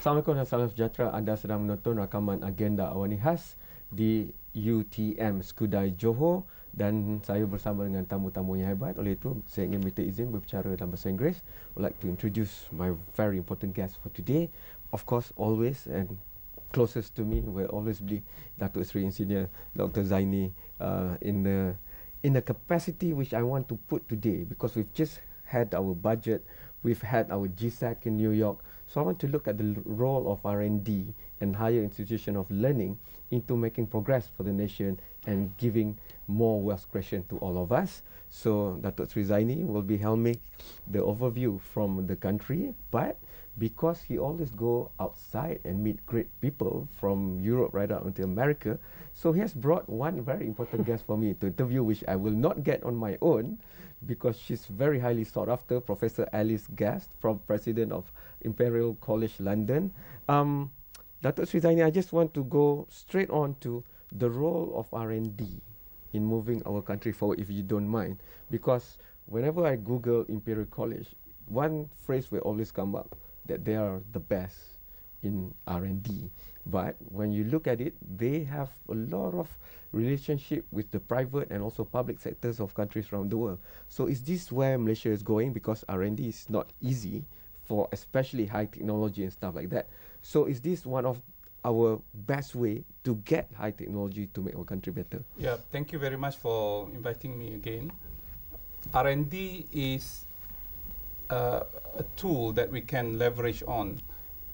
Assalamualaikum dan salam sejahtera. Anda sedang menonton rakaman agenda Awani khas di UTM Skudai Johor dan saya bersama dengan tamu-tamu yang hebat. Oleh itu, saya ingin minta izin berbicara dalam bahasa Inggeris. I'd like to introduce my very important guest for today. Of course, always and closest to me will always be Datuk Seri Engineer Dr. Zaini in the capacity which I want to put today, because we've just had our budget, we've had our GSAC in New York. So I want to look at the role of R&D and higher institution of learning into making progress for the nation and giving more wealth creation to all of us. So Datuk Seri Zaini will be helming the overview from the country, but because he always go outside and meet great people from Europe right up until America, so he has brought one very important guest for me to interview, which I will not get on my own, because she's very highly sought after, Professor Alice Gast, from President of Imperial College London. Datuk Seri Zaini, I just want to go straight on to the role of R&D in moving our country forward, if you don't mind, because whenever I Google Imperial College, one phrase will always come up, that they are the best in R&D. But when you look at it, they have a lot of relationship with the private and also public sectors of countries around the world. So is this where Malaysia is going? Because R&D is not easy for especially high technology and stuff like that. So is this one of our best way to get high technology to make our country better? Yeah, thank you very much for inviting me again. R&D is a tool that we can leverage on,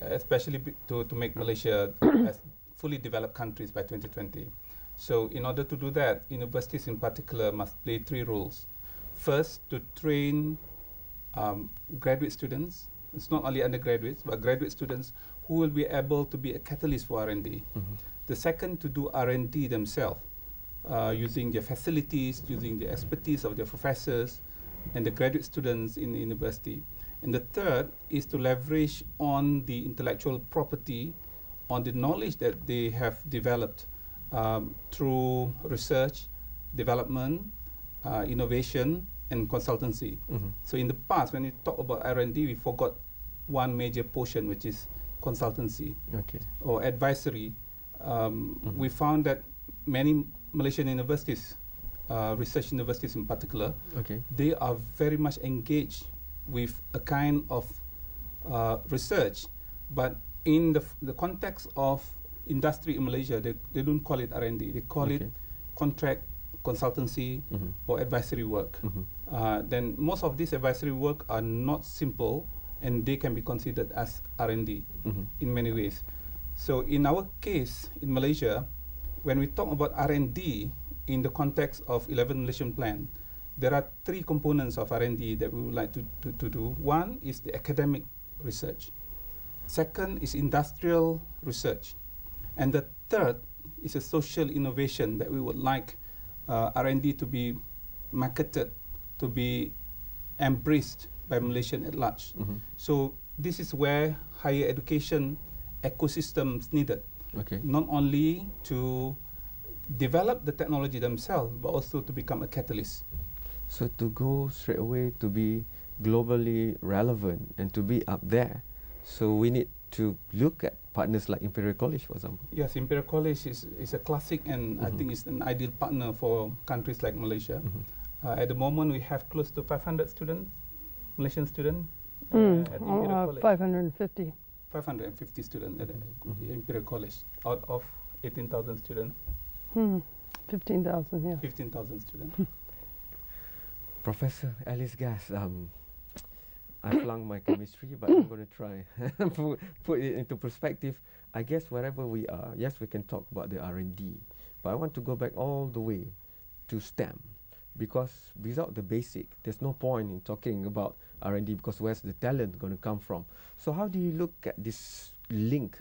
especially to make Malaysia as fully developed countries by 2020. So in order to do that, universities in particular must play three roles. First, to train graduate students. It's not only undergraduates, but graduate students who will be able to be a catalyst for R&D. The second, to do R&D themselves, using their facilities, using the expertise of their professors and the graduate students in the university. And the third is to leverage on the intellectual property, on the knowledge that they have developed through research, development, innovation, and consultancy. So in the past, when we talk about R&D, we forgot one major portion, which is consultancy or advisory. We found that many Malaysian universities, research universities in particular, they are very much engaged with a kind of research, but in the context of industry in Malaysia, they don't call it R&D, they call it contract consultancy or advisory work. Then most of these advisory work are not simple, and they can be considered as R&D in many ways. So in our case in Malaysia, when we talk about R&D in the context of 11 Malaysian Plan, there are three components of R&D that we would like to do. One is the academic research. Second is industrial research. And the third is a social innovation that we would like R&D to be marketed, to be embraced by Malaysians at large. So this is where higher education ecosystems needed, not only to develop the technology themselves, but also to become a catalyst. So to go straight away to be globally relevant and to be up there, so we need to look at partners like Imperial College, for example. Yes, Imperial College is a classic, and I think it's an ideal partner for countries like Malaysia. At the moment, we have close to 500 students, Malaysian students at Imperial College. 550. 550 students at Imperial College out of 18,000 students. 15,000, yeah. 15,000 students. Professor Alice Gast, I flung my chemistry, but I'm going to try put it into perspective. I guess wherever we are, yes, we can talk about the R&D, but I want to go back all the way to STEM, because without the basic, there's no point in talking about R&D, because where's the talent going to come from? So how do you look at this link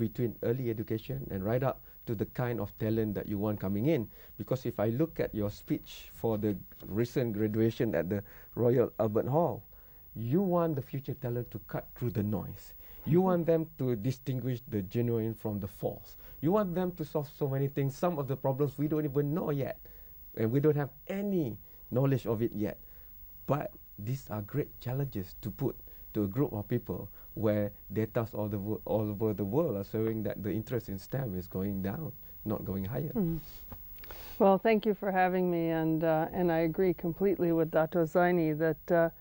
between early education and right up to the kind of talent that you want coming in? Because if I look at your speech for the recent graduation at the Royal Albert Hall, you want the future talent to cut through the noise. You want them to distinguish the genuine from the false. You want them to solve so many things, some of the problems we don't even know yet, and we don't have any knowledge of it yet. But these are great challenges to put to a group of people where data all over the world are showing that the interest in STEM is going down, not going higher. Well, thank you for having me, and I agree completely with Dr. Zaini that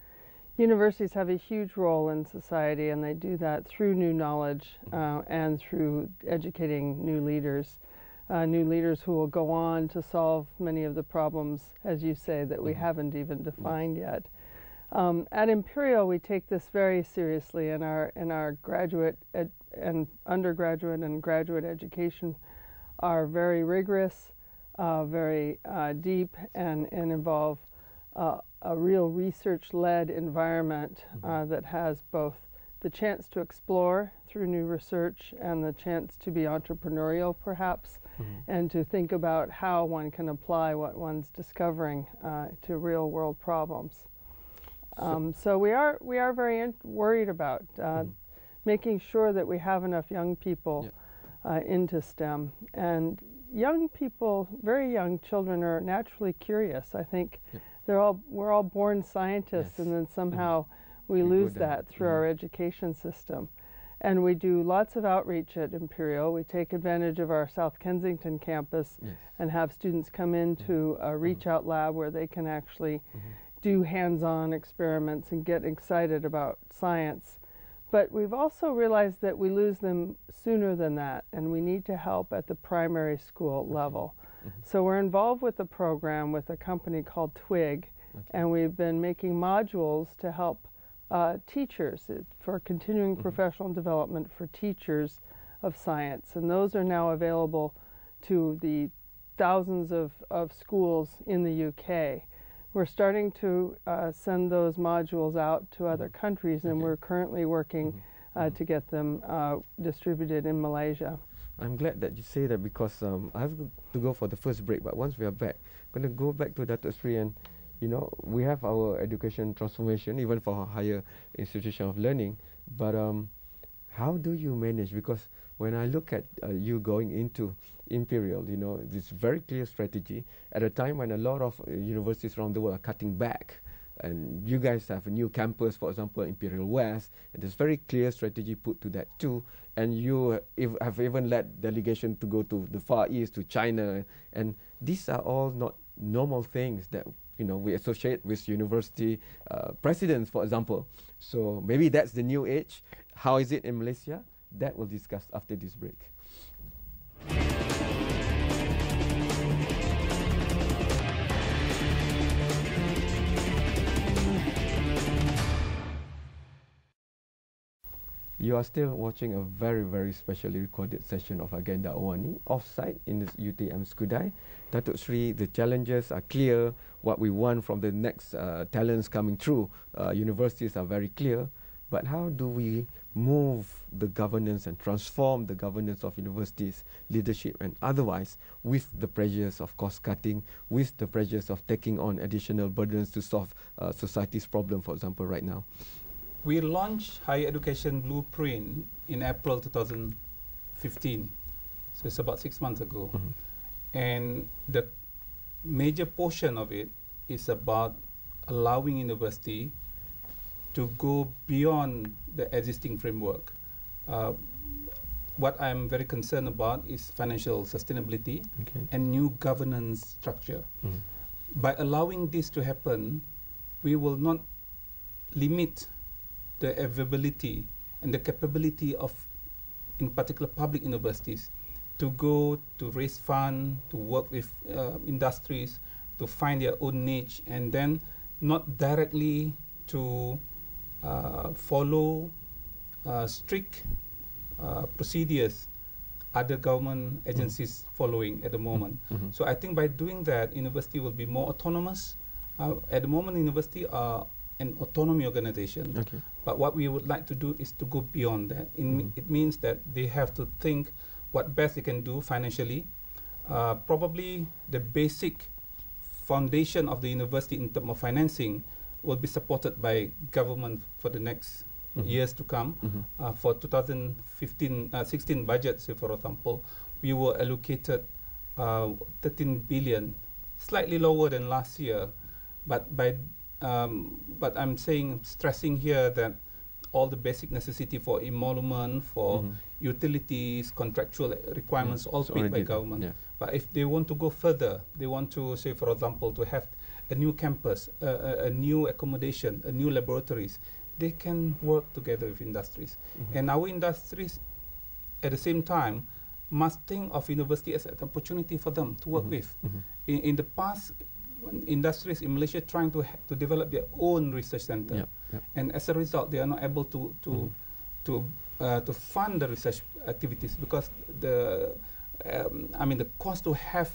universities have a huge role in society, and they do that through new knowledge and through educating new leaders who will go on to solve many of the problems, as you say, that we haven't even defined yet. At Imperial, we take this very seriously in our graduate and undergraduate and graduate education are very rigorous, very deep, and involve a real research-led environment that has both the chance to explore through new research and the chance to be entrepreneurial, perhaps, and to think about how one can apply what one's discovering to real-world problems. So we are very worried about making sure that we have enough young people into STEM. And young people, very young children, are naturally curious. I think we're all born scientists, and then somehow we lose that through our education system. And we do lots of outreach at Imperial. We take advantage of our South Kensington campus and have students come into a Reach Out lab where they can actually do hands-on experiments and get excited about science. But we've also realized that we lose them sooner than that, and we need to help at the primary school level. So we're involved with the program with a company called Twig, and we've been making modules to help teachers for continuing professional development for teachers of science. And those are now available to the thousands of schools in the UK. We're starting to send those modules out to other countries, and we're currently working to get them distributed in Malaysia. I'm glad that you say that, because I have to go for the first break, but once we are back, I'm going to go back to Dr. Sri, and we have our education transformation even for higher institution of learning, but how do you manage? Because when I look at you going into Imperial, this very clear strategy at a time when a lot of universities around the world are cutting back, and you guys have a new campus, for example, Imperial West, and there's very clear strategy put to that too, and you have even led delegation to go to the Far East, to China, and these are all not normal things that we associate with university presidents, for example. So maybe that's the new age. How is it in Malaysia? That we'll discuss after this break. You are still watching a very, very specially recorded session of Agenda Awani, off-site in the UTM Skudai. Datuk Sri, the challenges are clear. What we want from the next talents coming through, universities are very clear. But how do we move the governance and transform the governance of universities, leadership and otherwise, with the pressures of cost-cutting, with the pressures of taking on additional burdens to solve society's problem, for example, right now? We launched Higher Education Blueprint in April 2015, so it's about 6 months ago. And the major portion of it is about allowing university to go beyond the existing framework. What I'm very concerned about is financial sustainability and new governance structure. By allowing this to happen, we will not limit the availability and the capability of, in particular, public universities to go to raise funds, to work with industries, to find their own niche, and then not directly to follow strict procedures other government agencies following at the moment. So I think by doing that, university will be more autonomous. At the moment, university are an autonomy organization. But what we would like to do is to go beyond that. It means that they have to think what best they can do financially. Probably the basic foundation of the university in terms of financing will be supported by government for the next years to come. For 2015-16 budget, say for example, we were allocated 13 billion, slightly lower than last year. But I'm stressing here that all the basic necessity for emolument, for utilities, contractual requirements, all paid by government. Yeah. But if they want to go further, they want to, say, for example, to have a new campus, a new accommodation, a new laboratories, they can work together with industries. And our industries, at the same time, must think of university as an opportunity for them to work with. In the past, industries in Malaysia trying to develop their own research center, and as a result, they are not able to fund the research activities because the cost to have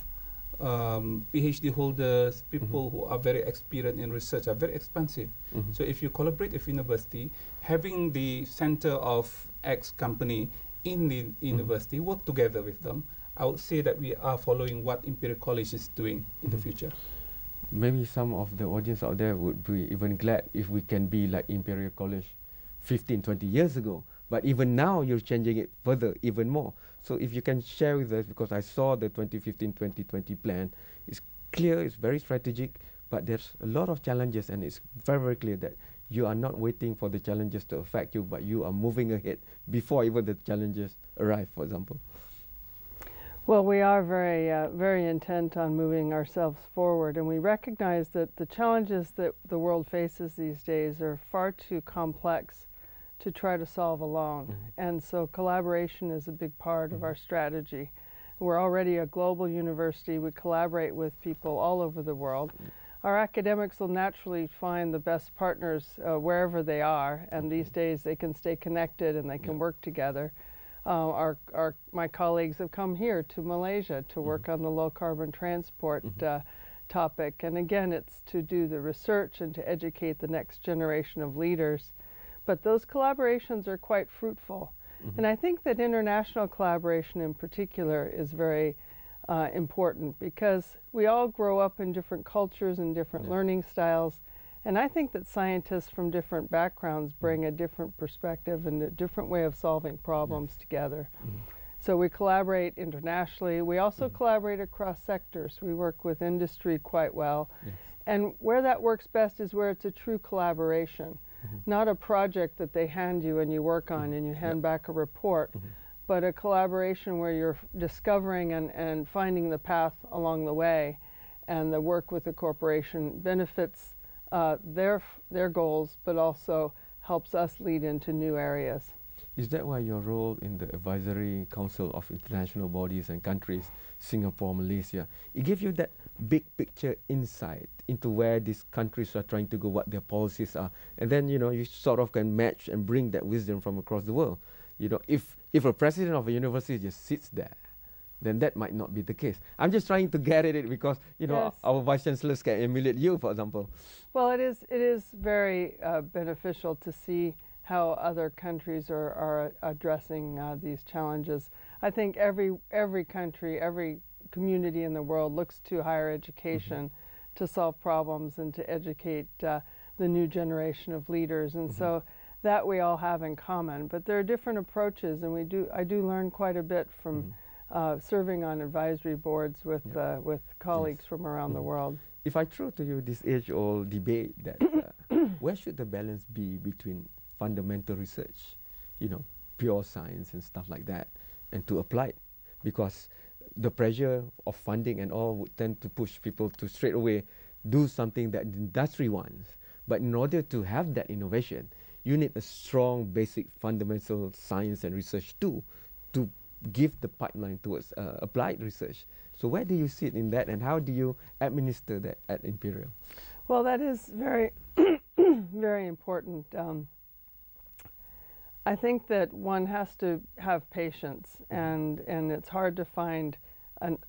PhD holders, people who are very experienced in research, are very expensive. So if you collaborate with university, having the center of X company in the university, work together with them, I would say that we are following what Imperial College is doing in the future. Maybe some of the audience out there would be even glad if we can be like Imperial College 15, 20 years ago. But even now, you're changing it further, even more. So if you can share with us, because I saw the 2015-2020 plan, it's clear, it's very strategic, but there's a lot of challenges, and it's very, very clear that you are not waiting for the challenges to affect you, but you are moving ahead before even the challenges arrive, for example. Well, we are very, very intent on moving ourselves forward, and we recognize that the challenges that the world faces these days are far too complex to try to solve alone. And so collaboration is a big part of our strategy. We're already a global university. We collaborate with people all over the world. Our academics will naturally find the best partners wherever they are, and these days they can stay connected and they can work together. My colleagues have come here to Malaysia to work on the low-carbon transport topic. And again, it's to do the research and to educate the next generation of leaders. But those collaborations are quite fruitful. And I think that international collaboration in particular is very important because we all grow up in different cultures and different learning styles. And I think that scientists from different backgrounds bring a different perspective and a different way of solving problems together. So we collaborate internationally. We also collaborate across sectors. We work with industry quite well. And where that works best is where it's a true collaboration, not a project that they hand you and you work on and you hand back a report, but a collaboration where you're discovering and finding the path along the way, and the work with the corporation benefits their goals, but also helps us lead into new areas. Is that why your role in the Advisory Council of International Bodies and Countries, Singapore, Malaysia, it gives you that big picture insight into where these countries are trying to go, what their policies are, and then you sort of can match and bring that wisdom from across the world. If a president of a university just sits there, then that might not be the case. I'm just trying to get at it because our vice chancellors can emulate you, for example. Well, it is very beneficial to see how other countries are addressing these challenges. I think every country, every community in the world looks to higher education to solve problems and to educate the new generation of leaders, and so that we all have in common. But there are different approaches, and I do learn quite a bit from serving on advisory boards with colleagues from around the world. If I throw to you this age-old debate that where should the balance be between fundamental research, pure science and stuff like that, and to apply it, because the pressure of funding and all would tend to push people to straight away do something that the industry wants. But in order to have that innovation, you need a strong basic fundamental science and research too, to give the pipeline towards applied research. So where do you sit in that, and how do you administer that at Imperial? Well, that is very, very important. I think that one has to have patience, and it's hard to find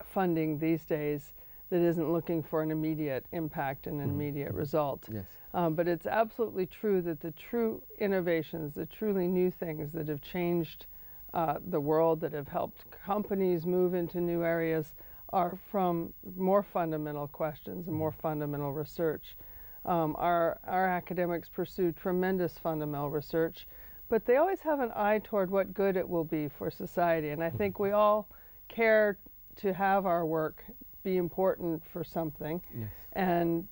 funding these days that isn't looking for an immediate impact and an immediate result. Yes. But it's absolutely true that the true innovations, the truly new things that have changed the world, that have helped companies move into new areas, are from more fundamental questions and more fundamental research. Our academics pursue tremendous fundamental research, but they always have an eye toward what good it will be for society. And I think we all care to have our work be important for something. Yes. And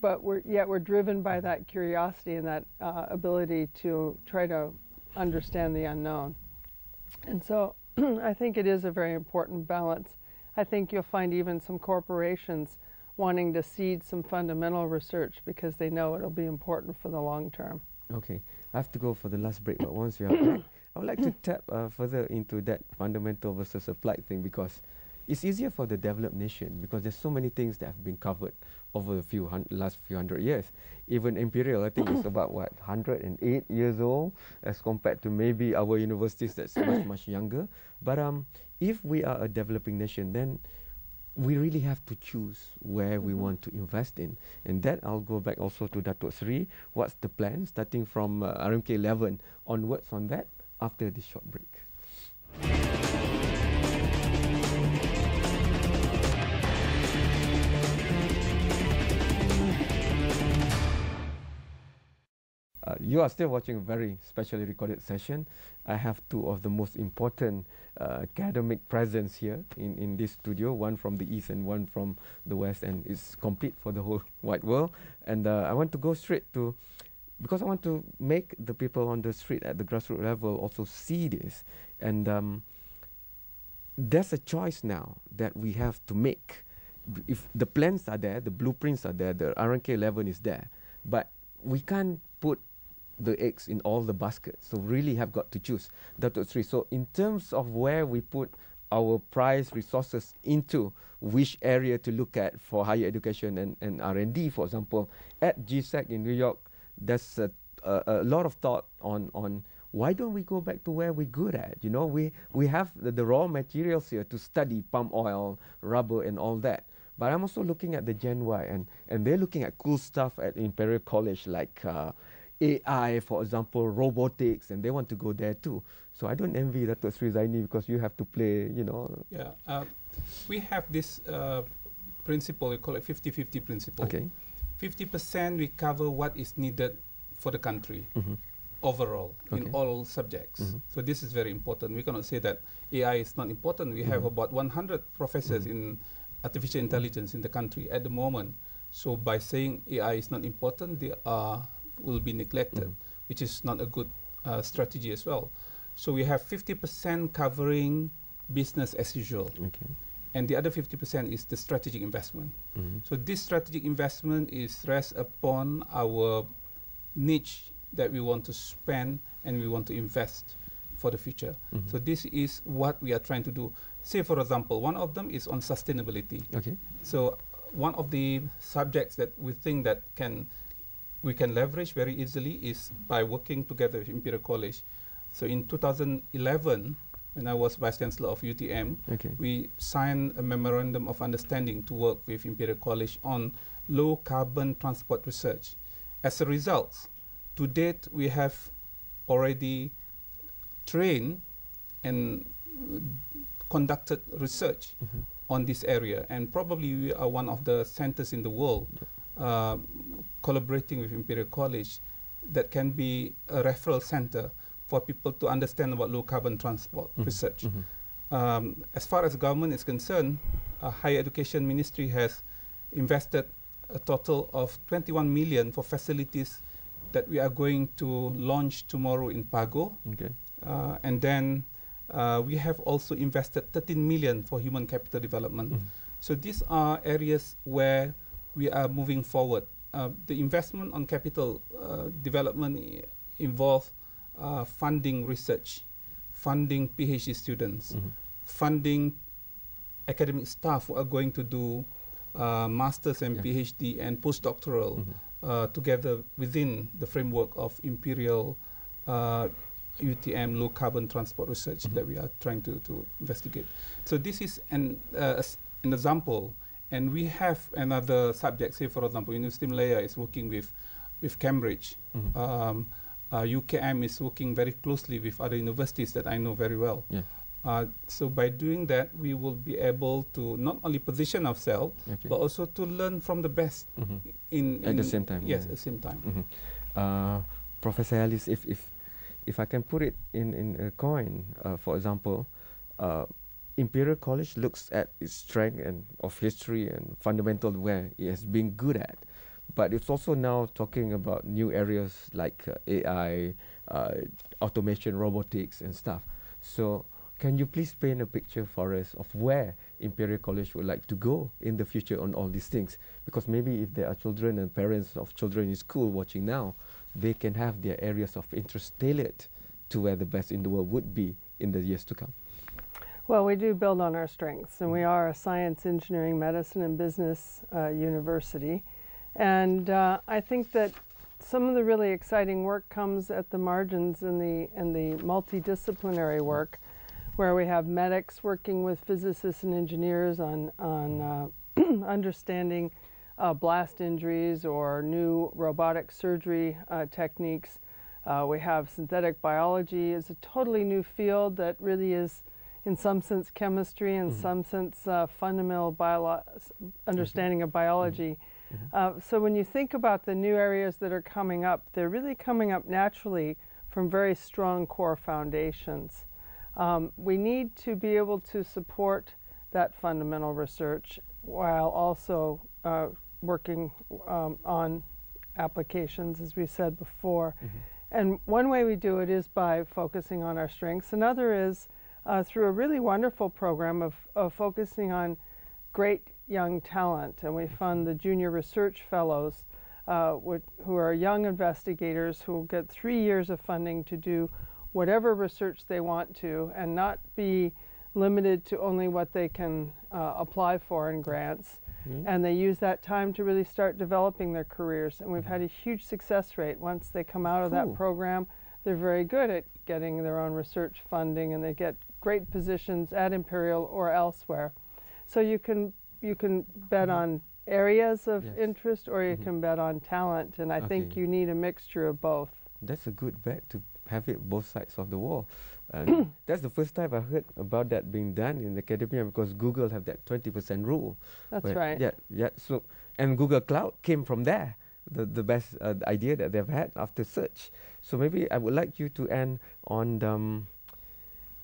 but we're driven by that curiosity and that ability to try to understand the unknown. And so I think it is a very important balance. I think you'll find even some corporations wanting to seed some fundamental research because they know it'll be important for the long term. Okay, I have to go for the last break, but once you are back, I would like to tap further into that fundamental versus applied thing, because it's easier for the developed nation because there's so many things that have been covered over the last few hundred years. Even Imperial, I think, is about, what, 108 years old as compared to maybe our universities that's much younger. But if we are a developing nation, then we really have to choose where we want to invest in. And that I'll go back also to Datuk Sri. What's the plan starting from RMK 11 onwards on that after this short break. You are still watching a very specially recorded session. I have two of the most important academic presence here in this studio, one from the east and one from the west, and it's complete for the whole wide world. And I want to go straight to, because I want to make the people on the street at the grassroots level also see this. And there's a choice now that we have to make. If the plans are there, the blueprints are there, the RNK 11 is there, but we can't put the eggs in all the baskets, so really have got to choose. Datuk Sri, so in terms of where we put our prize resources into, which area to look at for higher education and R&D, for example, at GSEC in New York, there's a lot of thought on why don't we go back to where we're good at? You know, we have the raw materials here to study palm oil, rubber, and all that. But I'm also looking at the Gen Y, and they're looking at cool stuff at Imperial College, like AI, for example, robotics, and they want to go there too. So I don't envy Datuk Sri Zaini because you have to play, you know. Yeah, we have this principle, we call it 50-50 principle. Okay. 50% we cover what is needed for the country overall in all subjects. So this is very important. We cannot say that AI is not important. We have about 100 professors in artificial intelligence in the country at the moment. So by saying AI is not important, they will be neglected, which is not a good strategy as well. So we have 50% covering business as usual. And the other 50% is the strategic investment. So this strategic investment is rest upon our niche that we want to spend and we want to invest for the future. So this is what we are trying to do. Say, for example, one of them is on sustainability. So one of the subjects that we think that we can leverage very easily is by working together with Imperial College. So in 2011, when I was Vice Chancellor of UTM, we signed a memorandum of understanding to work with Imperial College on low carbon transport research. As a result, to date, we have already trained and conducted research on this area, and probably we are one of the centers in the world collaborating with Imperial College that can be a referral center for people to understand about low carbon transport research. As far as government is concerned, Higher Education Ministry has invested a total of 21 million for facilities that we are going to launch tomorrow in Pago. And then we have also invested 13 million for human capital development. So these are areas where we are moving forward. The investment on capital development involves funding research, funding PhD students, funding academic staff who are going to do masters and PhD and postdoctoral together within the framework of Imperial UTM low carbon transport research that we are trying to investigate. So this is an example. And we have another subject, say for example, University of Malaya is working with Cambridge. UKM is working very closely with other universities that I know very well. So by doing that, we will be able to not only position ourselves, but also to learn from the best at the same time. Yes, at the same time. Professor Alice, if I can put it in a coin, for example, Imperial College looks at its strength and of history and fundamental where it has been good at. but it's also now talking about new areas like AI, automation, robotics and stuff. So can you please paint a picture for us of where Imperial College would like to go in the future on all these things? Because maybe if there are children and parents of children in school watching now, they can have their areas of interest tailored to where the best in the world would be in the years to come. Well, we do build on our strengths, and we are a science, engineering, medicine, and business university. And I think that some of the really exciting work comes at the margins in the multidisciplinary work, where we have medics working with physicists and engineers on understanding blast injuries or new robotic surgery techniques. We have synthetic biology is a totally new field that really is, in some sense, chemistry, in some sense, fundamental understanding of biology. So when you think about the new areas that are coming up, they're really coming up naturally from very strong core foundations. We need to be able to support that fundamental research while also working on applications, as we said before. And one way we do it is by focusing on our strengths. Another is through a really wonderful program of focusing on great young talent. And we fund the Junior Research Fellows, who are young investigators who will get 3 years of funding to do whatever research they want to and not be limited to only what they can apply for in grants. And they use that time to really start developing their careers. And we've had a huge success rate. Once they come out of that program, they're very good at getting their own research funding, and they get great positions at Imperial or elsewhere. So you can bet on areas of interest, or you can bet on talent, and I think you need a mixture of both. That's a good bet, to have it both sides of the wall. And that's the first time I heard about that being done in academia, because Google have that 20% rule. That's right. Yeah. So, and Google Cloud came from there, the best idea that they've had after search. So maybe I would like you to end on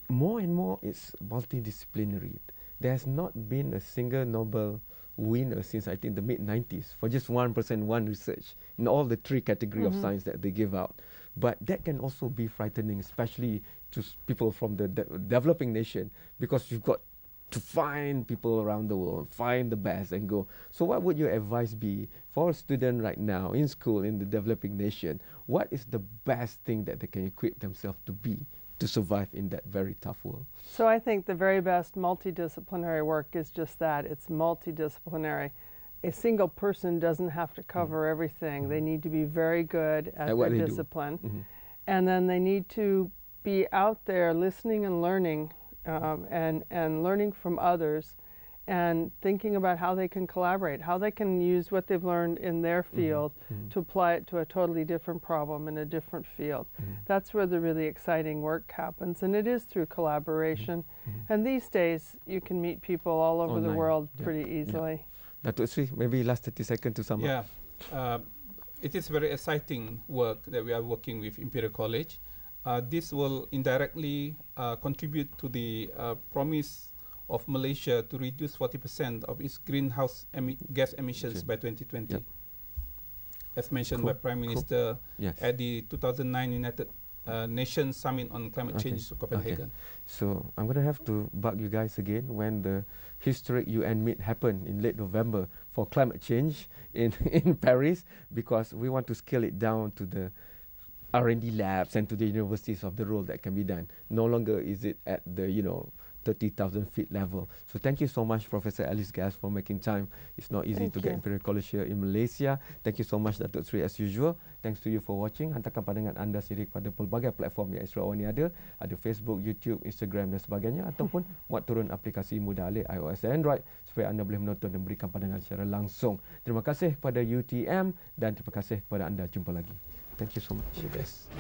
more and more it's multidisciplinary. There has not been a single Nobel winner since I think the mid-90s for just 1% one research in all the 3 categories of science that they give out. But that can also be frightening, especially to people from the developing nation, because you've got to find people around the world, find the best and go. So what would your advice be for a student right now in school in the developing nation? What is the best thing that they can equip themselves to be to survive in that very tough world? So I think the very best multidisciplinary work is just that. It's multidisciplinary. A single person doesn't have to cover everything. They need to be very good at their discipline. And then they need to be out there listening and learning, and learning from others, and thinking about how they can collaborate, how they can use what they've learned in their field to apply it to a totally different problem in a different field. That's where the really exciting work happens, and it is through collaboration. And these days, you can meet people all over the world pretty easily. Datuk Sri, maybe last 30 seconds to sum up. It is very exciting work that we are working with Imperial College. This will indirectly contribute to the promise of Malaysia to reduce 40% of its greenhouse gas emissions by 2020. As mentioned by Prime Minister at the 2009 United Nations Summit on Climate Change to Copenhagen. So I'm going to have to bug you guys again when the historic UN meet happened in late November for climate change in Paris, because we want to scale it down to the R&D labs and to the universities of the role that can be done. No longer is it at the 30,000 feet level. So thank you so much, Professor Alice Gas, for making time. It's not easy to get Imperial College here in Malaysia. Thank you so much, Datuk Sri, as usual. Thanks to you for watching. Hantarkan pandangan anda sendiri kepada pelbagai platform yang Awani ada. Ada Facebook, YouTube, Instagram dan sebagainya. Ataupun muat turun aplikasi mudah alih iOS dan Android supaya anda boleh menonton dan berikan pandangan secara langsung. Terima kasih kepada UTM dan terima kasih kepada anda. Jumpa lagi. Thank you so much. Yes.